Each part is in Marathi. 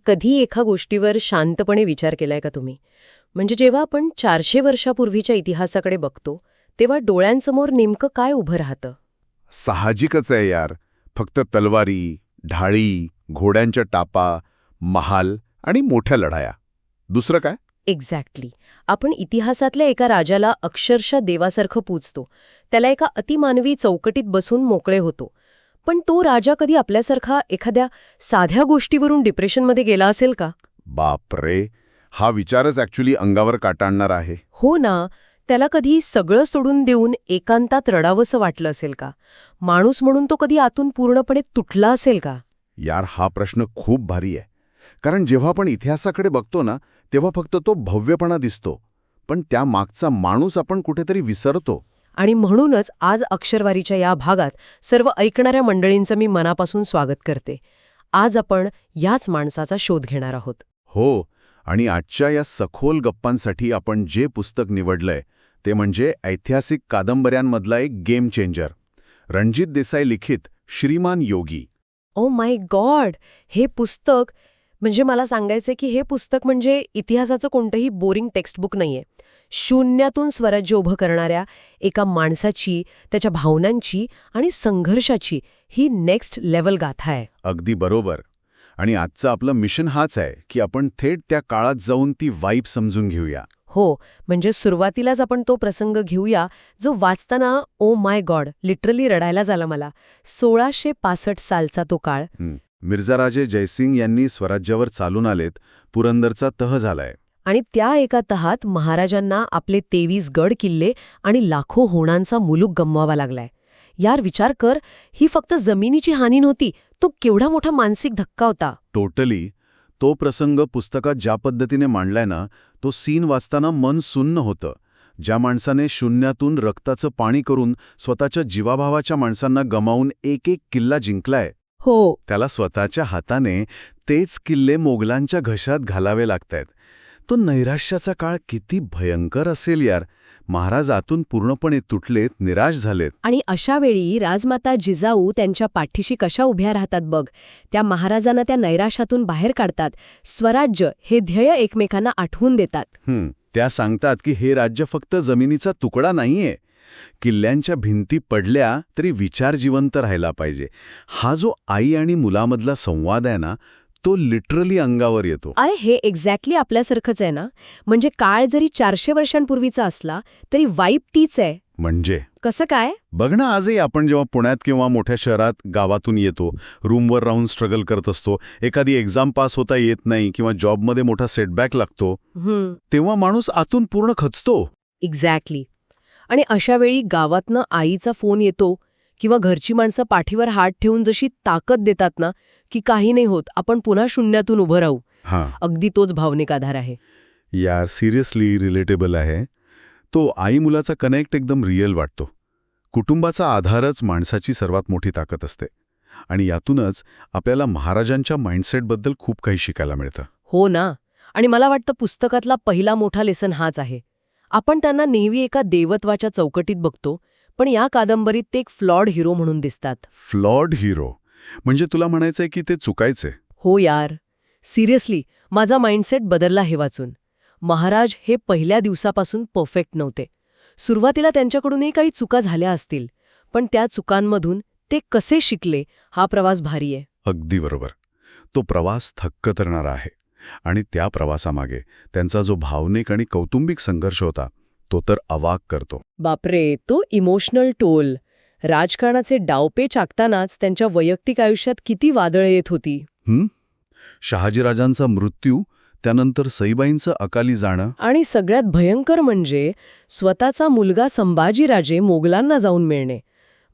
कधी एका गोष्टीवर शांतपणे विचार केलाय का तुम्ही? म्हणजे जेव्हा आपण 400 वर्षापूर्वीच्या इतिहासाकडे बघतो तेव्हा डोळ्यांसमोर नेमकं काय उभं राहतं? साहजिकच आहे यार. फक्त तलवारी, ढाळी, घोड्यांच्या टापा, महाल आणि मोठ्या लढाया. दुसरं काय? एक्झॅक्टली. आपण इतिहासातल्या एका राजाला अक्षरशः देवासारखं पूजतो. त्याला एका अतिमानवी चौकटीत बसून मोकळे होतो. पण तो राजा कधी आपल्यासारखा एखाद्या साध्या गोष्टीवरून डिप्रेशनमध्ये गेला असेल का? बापरे, हा विचारच ॲक्च्युली अंगावर काटा आणणार आहे. हो ना. त्याला कधी सगळं सोडून देऊन एकांतात रडावंसं वाटलं असेल का? माणूस म्हणून तो कधी आतून पूर्णपणे तुटला असेल का? यार, हा प्रश्न खूप भारी आहे. कारण जेव्हा आपण इतिहासाकडे बघतो ना, तेव्हा फक्त तो भव्यपणा दिसतो, पण त्या मागचा माणूस आपण कुठेतरी विसरतो. आणि म्हणूनच आज अक्षरवारीच्या या भागात सर्व ऐकणाऱ्या मंडळींचं मी मनापासून स्वागत करते. आज आपण याच माणसाचा शोध घेणार आहोत. हो, आणि आजच्या या सखोल गप्पांसाठी आपण जे पुस्तक निवडलंय ते म्हणजे ऐतिहासिक कादंबऱ्यांमधला एक गेम चेंजर, रणजित देसाई लिखित श्रीमान योगी. Oh my God! हे पुस्तक म्हणजे मला सांगायचंय की हे पुस्तक म्हणजे इतिहासाचं कोणतंही बोरिंग टेक्स्टबुक नाहीये. शून्यातून स्वराज्य उभं करणाऱ्या एका माणसाची, त्याच्या भावनांची आणि संघर्षाची ही नेक्स्ट लेव्हल गाथा आहे. अगदी बरोबर. आणि आजचं आपलं मिशन हाच आहे की आपण थेट त्या काळात जाऊन ती वाईब समजून घेऊया. हो, म्हणजे सुरुवातीलाच आपण तो प्रसंग घेऊया जो वाचताना ओ माय गॉड लिटरली रडायला झाला मला. 1665 सालचा तो काळ. मिर्झाराजे जयसिंग यांनी स्वराज्यावर चालून आलेत, पुरंदरचा तह झालाय. आणि त्या एका तहात महाराजांना आपले 23 गड किल्ले आणि लाखो होणांचा मुलूक गमवावा लागलाय. यार विचार कर, ही फक्त जमिनीची हानी नव्हती, तो केवढा मोठा मानसिक धक्का होता. टोटली. तो प्रसंग पुस्तकात ज्या पद्धतीने मांडलाय ना, तो सीन वाचताना मन सुन्न होतं. ज्या माणसाने शून्यातून रक्ताचं पाणी करून स्वतःच्या जीवाभावाच्या माणसांना गमावून एक एक किल्ला जिंकलाय, हो, त्याला स्वतःच्या हाताने तेच किल्ले मोगलांच्या घशात घालावे लागतायत. तो नैराश्याचा काळ किती भयंकर असेल यार. महाराज आतून पूर्णपणे तुटलेत, निराश झालेत. आणि अशा वेळी राजमाता जिजाऊ त्यांच्या पाठीशी कशा उभ्या राहतात बघ. त्या महाराजांना त्या नैराश्यातून बाहेर काढतात. स्वराज्य हे ध्येय एकमेकांना आठवून देतात. त्या सांगतात की हे राज्य फक्त जमिनीचा तुकडा नाहीये. किल्ल्यांच्या भिंती पडल्या तरी विचार जिवंत राहायला पाहिजे. हा जो आई आणि मुलामधला संवाद आहे ना, तो लिटरली अंगावर येतो. अरे हे एक्झॅक्टली आपल्यासारखंच आहे ना. म्हणजे काळ जरी 400 वर्षांपूर्वीचा असला तरी वाईब तीच आहे. म्हणजे कसं काय? बघ ना, आजही आपण जेव्हा पुण्यात किंवा मोठ्या शहरात गावातून येतो, रूमवर राहून स्ट्रगल करत असतो, एखादी एक्झाम पास होता येत नाही किंवा जॉबमध्ये मोठा सेटबॅक लागतो, तेव्हा माणूस आतून पूर्ण खचतो. एक्झॅक्टली. आणि अशा वेळी गावातनं आईचा फोन येतो किंवा घरची माणसं पाठीवर हात ठेवून जशी ताकद देतात ना, की काही नाही होत, आपण पुन्हा शून्यातून उभं राहू. अगदी तोच भावनिक आधार आहे. यार सिरियसली रिलेटेबल आहे. तो आई मुलाचा कनेक्ट एकदम रिअल वाटतो. कुटुंबाचा आधारच माणसाची सर्वात मोठी ताकद असते. आणि यातूनच आपल्याला महाराजांच्या माइंडसेटबद्दल खूप काही शिकायला मिळतं. हो ना. आणि मला वाटतं पुस्तकातला पहिला मोठा लेसन हाच आहे. आपण त्यांना नेहमी एका देवत्वाच्या चौकटीत बघतो, पण या कादंबरीत ते एक फ्लॉड हिरो म्हणून दिसतात. फ्लॉड हिरो म्हणजे तुला म्हणायचंय की ते चुकायचे? हो यार, सिरियसली माझा माइंडसेट बदलला हे वाचून. महाराज हे पहिल्या दिवसापासून परफेक्ट नव्हते. सुरुवातीला त्यांच्याकडूनही काही चुका झाल्या असतील, पण त्या चुकांमधून ते कसे शिकले हा प्रवास भारी आहे. अगदी बरोबर. तो प्रवास थक्क करणारा आहे. आणि त्या प्रवासामागे त्यांचा जो भावनिक आणि कौटुंबिक संघर्ष होता तो तर अवाक करतो. बापरे, तो इमोशनल टोल. राजकारणाचे डावपेच आखतानाच त्यांच्या वैयक्तिक आयुष्यात किती वादळं येत होती. शहाजीराजांचा मृत्यू, त्यानंतर सईबाईंचं अकाली जाणं, आणि सगळ्यात भयंकर म्हणजे स्वतःचा मुलगा संभाजीराजे मोगलांना जाऊन मिळणे.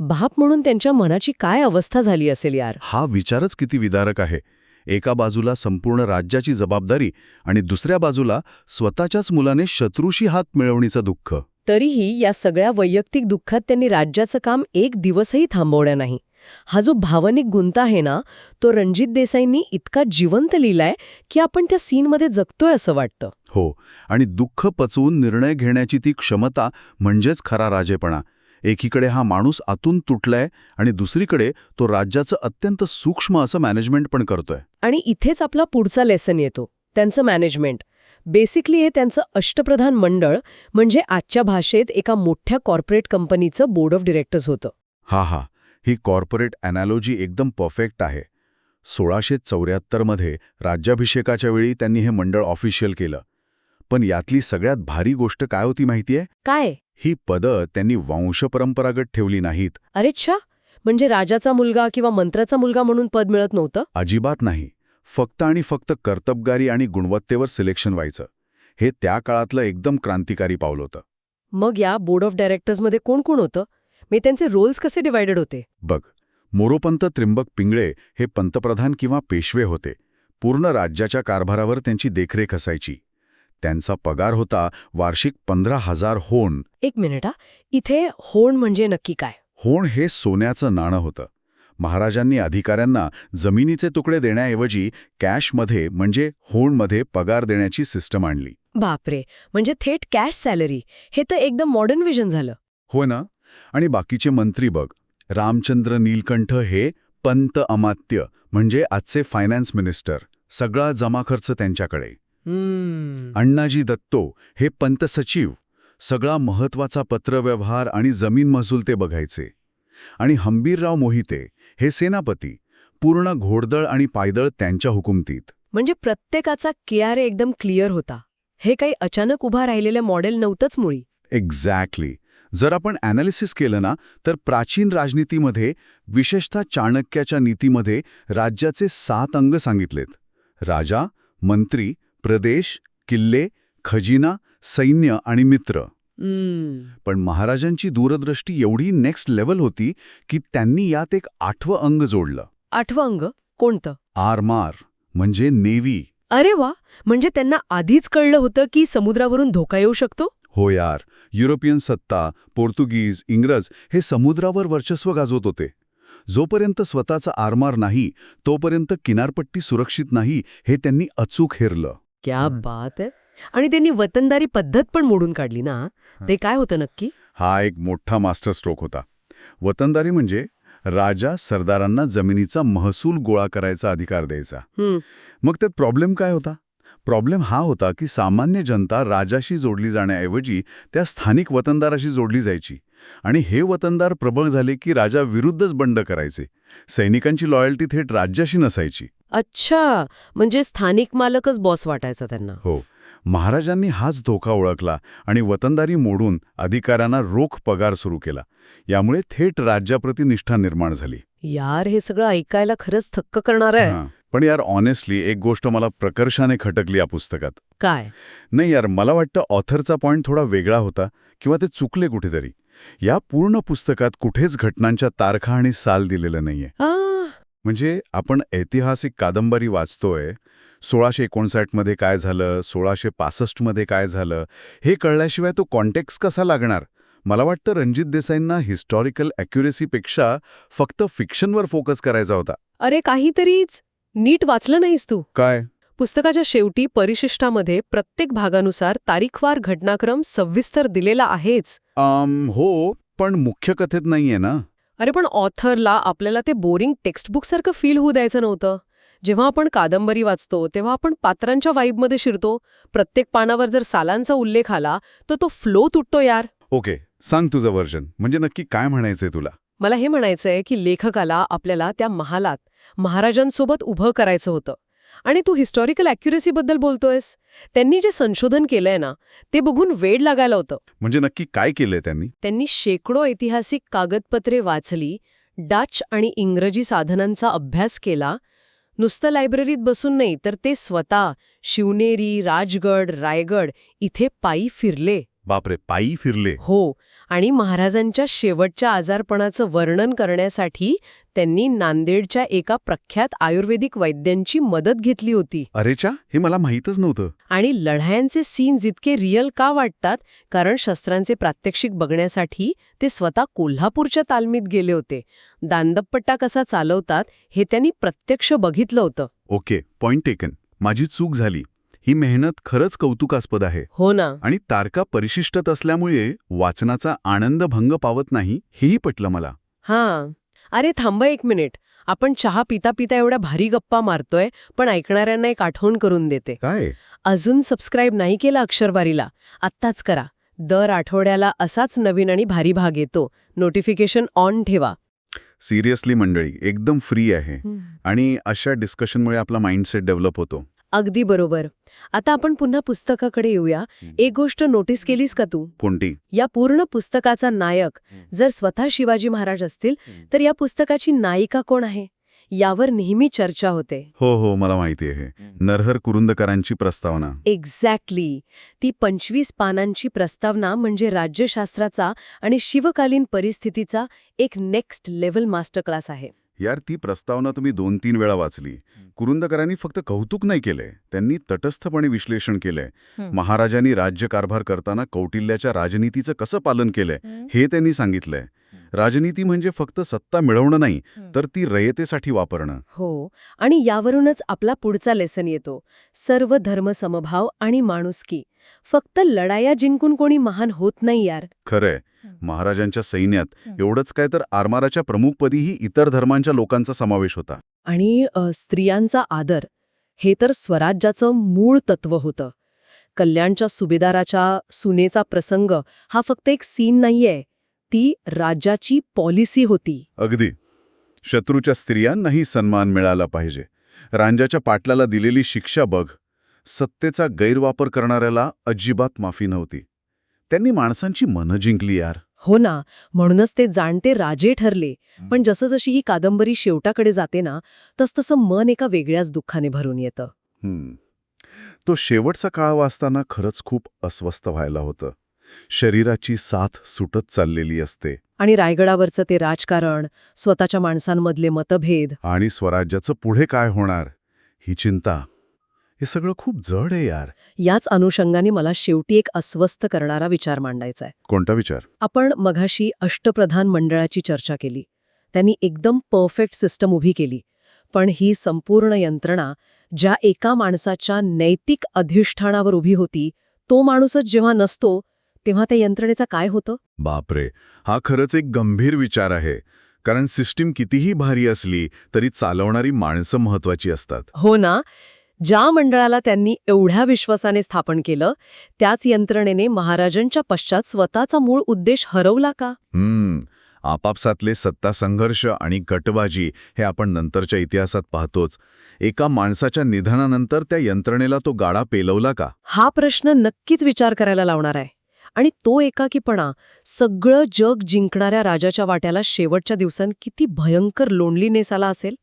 बाप म्हणून त्यांच्या मनाची काय अवस्था झाली असेल यार. हा विचारच किती विदारक आहे. एका बाजूला संपूर्ण राज्याची जबाबदारी आणि दुसऱ्या बाजूला स्वतःच्याच मुलाने शत्रूशी हात मिळवणीचं दुःख. तरीही या सगळ्या वैयक्तिक दुःखात त्यांनी राज्याचं काम एक दिवसही थांबवलं नाही. हा जो भावनिक गुंता आहे ना, तो रणजित देसाईंनी इतका जिवंत लिहिलाय की आपण त्या सीनमध्ये जगतोय असं वाटतं. हो, आणि दुःख पचवून निर्णय घेण्याची ती क्षमता म्हणजेच खरा राजेपणा. एकीकडे हा माणूस आतून तुटलाय आणि दुसरीकडे तो राज्याचं अत्यंत सूक्ष्म असं मॅनेजमेंट पण करतोय. आणि इथेच आपला पुढचा लेसन येतो, त्यांचं मॅनेजमेंट. बेसिकली हे त्यांचं अष्टप्रधान मंडळ, म्हणजे आजच्या भाषेत एका मोठ्या कॉर्पोरेट कंपनीचं बोर्ड ऑफ डिरेक्टर्स होतं. हा, ही कॉर्पोरेट अॅनालॉजी एकदम परफेक्ट आहे. 1674 मध्ये राज्याभिषेकाच्या वेळी त्यांनी हे मंडळ ऑफिशियल केलं. पण यातली सगळ्यात भारी गोष्ट काय होती माहितीये? काय? ही पदं त्यांनी वंशपरंपरागत ठेवली नाहीत. अरे छा, म्हणजे राजाचा मुलगा किंवा मंत्र्याचा मुलगा म्हणून पद मिळत नव्हतं? अजिबात नाही. फक्त आणि फक्त कर्तबगारी आणि गुणवत्तेवर सिलेक्शन व्हायचं. हे त्या काळातलं एकदम क्रांतिकारी पाऊल होतं. मग या बोर्ड ऑफ डायरेक्टर्समध्ये कोण कोण होतं? मी त्यांचे रोल्स कसे डिवायडेड होते? बघ, मोरोपंत त्र्यंबक पिंगळे हे पंतप्रधान किंवा पेशवे होते. पूर्ण राज्याच्या कारभारावर त्यांची देखरेख असायची. त्यांचा पगार होता वार्षिक 15,000 होन. एक मिनिट हा, इथे होण म्हणजे नक्की काय? होण हे सोन्याचं नाणं होतं. महाराजांनी अधिकाऱ्यांना जमिनीचे तुकडे देण्याऐवजी कॅशमध्ये म्हणजे होणमध्ये पगार देण्याची सिस्टम आणली. बापरे, म्हणजे थेट कॅश सॅलरी. हे तर एकदम मॉडर्न विजन झालं. हो ना? आणि बाकीचे मंत्री बघ, रामचंद्र नीलकंठ हे पंत अमात्य म्हणजे आजचे फायनान्स मिनिस्टर. सगळा जमा खर्च त्यांच्याकडे. अण्णाजी दत्तो हे पंत सचिव. सगळा महत्वाचा पत्रव्यवहार आणि जमीन महसूल ते बघायचे. आणि हंबीरराव मोहिते हे सेनापती. पूर्ण घोडदळ आणि पायदळ त्यांच्या हुकुमतीत. म्हणजे प्रत्येकाचा केआरए एकदम क्लिअर होता. हे काही अचानक उभा राहिलेलं मॉडेल नव्हतंच मुळी. एक्झॅक्टली. जर आपण ॲनालिसिस केलं ना, तर प्राचीन राजनीतीमध्ये, विशेषतः चाणक्याच्या नीतीमध्ये राज्याचे 7 अंग सांगितलेत. राजा, मंत्री, प्रदेश, किल्ले, खजिना, सैन्य आणि मित्र. पण महाराजांची दूरदृष्टी एवढी नेक्स्ट लेव्हल होती की त्यांनी यात एक 8वं अंग जोडलं. 8वं अंग कोणतं? आरमार म्हणजे नेव्ही. अरे वा, म्हणजे त्यांना आधीच कळलं होतं की समुद्रावरून धोका येऊ शकतो? हो यार, युरोपियन सत्ता, पोर्तुगीज, इंग्रज हे समुद्रावर वर्चस्व गाजवत होते. जोपर्यंत स्वतःचा आरमार नाही तोपर्यंत किनारपट्टी सुरक्षित नाही हे त्यांनी अचूक हेरलं. क्या बात आहे. आणि त्यांनी वतनदारी पद्धत पण मोडून काढली ना. ते काय होतं नक्की? हा एक मोठा मास्टर स्ट्रोक होता. वतनदारी म्हणजे राजा सरदारांना जमिनीचा महसूल गोळा करायचा अधिकार द्यायचा. मग त्यात प्रॉब्लेम काय होता? प्रॉब्लेम हा होता की सामान्य जनता राजाशी जोडली जाण्याऐवजी त्या स्थानिक वतनदाराशी जोडली जायची. आणि हे वतनदार प्रबळ झाले की राजा विरुद्धच बंड करायचे. सैनिकांची लॉयल्टी थेट राज्याशी नसायची. अच्छा, म्हणजे स्थानिक मालकच बॉस वाटायचा त्यांना. हो. महाराजांनी हाच धोका ओळखला आणि वतनदारी मोडून अधिकाऱ्यांना रोख पगार सुरू केला. यामुळे थेट राज्याप्रती निष्ठा निर्माण झाली. यार, हे सगळं ऐकायला खरंच थक्क करणार आहे. पण यार ऑनेस्टली एक गोष्ट मला प्रकर्षाने खटकली या पुस्तकात. काय? नाही यार, मला वाटतं ऑथरचा पॉइंट थोडा वेगळा होता किंवा ते चुकले कुठेतरी. या पूर्ण पुस्तकात कुठेच घटनांच्या तारखा आणि साल दिलेलं नाहीये. म्हणजे आपण ऐतिहासिक कादंबरी वाचतोय. 1659 मध्ये काय झालं, 1665 मध्ये काय झालं, हे कळल्याशिवाय तो कॉन्टेक्स्ट कसा लागणार? मला वाटतं रणजित देसाईंना हिस्टॉरिकल ॲक्युरेसीपेक्षा फक्त फिक्शनवर फोकस करायचा होता. अरे, काहीतरीच नीट वाचलं नाहीस तू. काय? पुस्तकाच्या शेवटी परिशिष्टामध्ये प्रत्येक भागानुसार तारीखवार घटनाक्रम सविस्तर दिलेला आहेच. हो, पण मुख्य कथेत नाहीये ना. अरे, पण ऑथरला आपल्याला ते बोरिंग टेक्स्टबुकसारखं फील होऊ द्यायचं नव्हतं. जेव्हा आपण कादंबरी वाचतो तेव्हा आपण पात्रांच्या वाईबमध्ये शिरतो. प्रत्येक पानावर जर सालांचा उल्लेख आला तर तो फ्लो तुटतो यार. ओके, सांग तुझं व्हर्जन. म्हणजे नक्की काय म्हणायचंय तुला? मला हे म्हणायचंय की लेखकाला आपल्याला त्या महालात महाराजांसोबत उभं करायचं होतं. आणि तू हिस्टॉरिकल ॲक्युरेसीबद्दल बोलतोयस. त्यांनी जे संशोधन केलंय ना, ते बघून वेड लागायला होतं. म्हणजे नक्की काय केलंय त्यांनी? त्यांनी शेकडो ऐतिहासिक कागदपत्रे वाचली, डच आणि इंग्रजी साधनांचा अभ्यास केला. नुसतं लायब्ररीत बसून नाही, तर ते स्वतः शिवनेरी, राजगड, रायगड इथे पायी फिरले. बापरे, पायी फिरले? हो. आणि महाराजांच्या शेवटच्या आजारपणाचं वर्णन करण्यासाठी त्यांनी नांदेडच्या एका प्रख्यात आयुर्वेदिक वैद्यांची मदत घेतली होती. अरेच्या, हे मला माहीतच नव्हतं. आणि लढायांचे सीन्स इतके रिअल का वाटतात? कारण शस्त्रांचे प्रात्यक्षिक बघण्यासाठी ते स्वतः कोल्हापूरच्या तालमीत गेले होते. दांडपट्टा कसा चालवतात हे त्यांनी प्रत्यक्ष बघितलं होतं. Okay, point taken. माझी चूक झाली. ही मेहनत खरंच कौतुकास्पद आहे. हो ना. आणि तारका परिशिष्टत असल्यामुळे वाचनाचा आनंद भंग पावत नाही, हेही पटलं मला. हां. अरे थांबा एक मिनिट. आपण चहा पिता पिता एवढ्या भारी गप्पा मारतोय, पण ऐकणाऱ्यांना एक आठवण करून देते. काय? अजून सबस्क्राईब नाही केलं अक्षरवारीला, आत्ताच करा. दर आठवड्याला असाच नवीन आणि भारी भाग येतो. नोटिफिकेशन ऑन ठेवा. सिरियसली मंडळी, एकदम फ्री आहे. आणि अशा डिस्कशनमुळे आपला माइंडसेट डेव्हलप होतो. अगदी बरोबर. आता आपण पुन्हा पुस्तकाकडे येऊया. एक गोष्ट नोटीस केलीस का तू? कोणती? या पूर्ण पुस्तकाचा नायक जर स्वतः शिवाजी महाराज असतील, तर या पुस्तकाची नायिका कोण आहे यावर नेहमी चर्चा होते. हो, मला माहिती आहे. नरहर कुरुंदकरांची प्रस्तावना. एक्झॅक्टली. ती 25 पानांची प्रस्तावना म्हणजे राज्यशास्त्राचा आणि शिवकालीन परिस्थितीचा एक नेक्स्ट लेव्हल मास्टर क्लास आहे. यार, ती प्रस्तावना तुम्ही 2-3 वेळा वाचली. कुरुंदकरांनी फक्त कौतुक नाही केलंय, त्यांनी तटस्थपणे विश्लेषण केलंय. महाराजांनी राज्यकारभार करताना कौटिल्याच्या राजनीतीचं कसं पालन केलंय हे त्यांनी सांगितलंय. राजनीती म्हणजे फक्त सत्ता मिळवणं नाही, तर ती रयतेसाठी वापरणं. हो, आणि यावरूनच आपला पुढचा लेसन येतो. सर्व धर्म समभाव आणि माणुसकी. फक्त लढाया जिंकून कोणी महान होत नाही यार. खरंय, महाराजांच्या सैन्यात एवढंच काय तर आरमाराच्या प्रमुखपदीही इतर धर्मांच्या लोकांचा समावेश होता. आणि स्त्रियांचा आदर हे तर स्वराज्याचं मूळ तत्व होतं. कल्याणच्या सुभेदाराच्या सुनेचा प्रसंग हा फक्त एक सीन नाहीये, ती राज्याची पॉलिसी होती. अगदी. शत्रूच्या स्त्रियांनाही सन्मान मिळाला पाहिजे. रांजाच्या पाटलाला दिलेली शिक्षा बघ. सत्तेचा गैरवापर करणाऱ्याला अजिबात माफी नव्हती. त्यांनी माणसांची मनं जिंकली यार. हो ना, म्हणूनच ते जाणते राजे ठरले. पण जसं ही कादंबरी शेवटाकडे जाते ना, तसतसं मन एका वेगळ्याच दुःखाने भरून येतं. तो शेवटचा काळ वाचताना खरंच खूप अस्वस्थ व्हायला होतं. शरीराची साथ सुटत चाललेली असते. आणि रायगडावरचं ते राजकारण, स्वतःच्या माणसांमधले मतभेद. आणि स्वराज्याचं पुढे काय होणार ही चिंता, हे सगळं खूप जड आहे यार. याच अनुषंगाने मला शेवटी एक अस्वस्थ करणारा विचार मांडायचा आहे. कोणता विचार? आपण मघाशी अष्टप्रधान मंडळाची चर्चा केली. त्यांनी एकदम परफेक्ट सिस्टम उभी केली. पण ही संपूर्ण यंत्रणा ज्या एका माणसाच्या नैतिक अधिष्ठानावर उभी होती, तो माणूसच जेव्हा नसतो, तेव्हा त्या यंत्रणेचं काय होतं? बापरे, हा खरंच एक गंभीर विचार आहे. कारण सिस्टीम कितीही भारी असली तरी चालवणारी माणसं महत्वाची असतात. हो ना. ज्या मंडळाला त्यांनी एवढ्या विश्वासाने स्थापन केलं, त्याच यंत्रणेने महाराजांच्या पश्चात स्वतःचा मूळ उद्देश हरवला का? आपापसातले सत्ता संघर्ष आणि गटबाजी हे आपण नंतरच्या इतिहासात पाहतोच. एका माणसाच्या निधनानंतर त्या यंत्रणेला तो गाडा पेलवला का? हा प्रश्न नक्कीच विचार करायला लावणार आहे. आणि तो एकाकीपणा सगळं जग जिंकणाऱ्या राजाच्या वाट्याला शेवटच्या दिवसांत किती भयंकर लोनलीनेस आला असेल.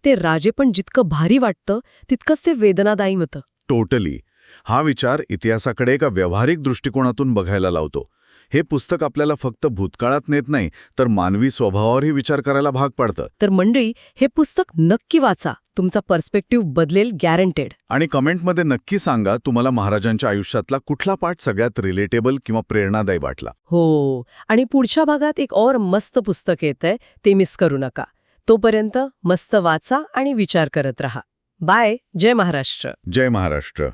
ते राजे पण जितकं भारी वाटतं, तितकंच ते वेदनादायी होतं. टोटली. हा विचार इतिहासाकडे एका व्यावहारिक दृष्टिकोनातून बघायला लावतो. हे पुस्तक आपल्याला फक्त भूतकाळात नेत नाही, तर मानवी स्वभावावरही विचार करायला भाग पाडतं. तर मंडळी, हे पुस्तक नक्की वाचा. तुमचा पर्स्पेक्टिव्ह बदलेल, गॅरंटेड. आणि कमेंटमध्ये नक्की सांगा तुम्हाला महाराजांच्या आयुष्यातला कुठला पाठ सगळ्यात रिलेटेबल किंवा प्रेरणादायी वाटला. हो, आणि पुढच्या भागात एक और मस्त पुस्तक येतंय, ते मिस करू नका. तोपर्यंत मस्त वाचा आणि विचार करत रहा. बाय. जय महाराष्ट्र. जय महाराष्ट्र.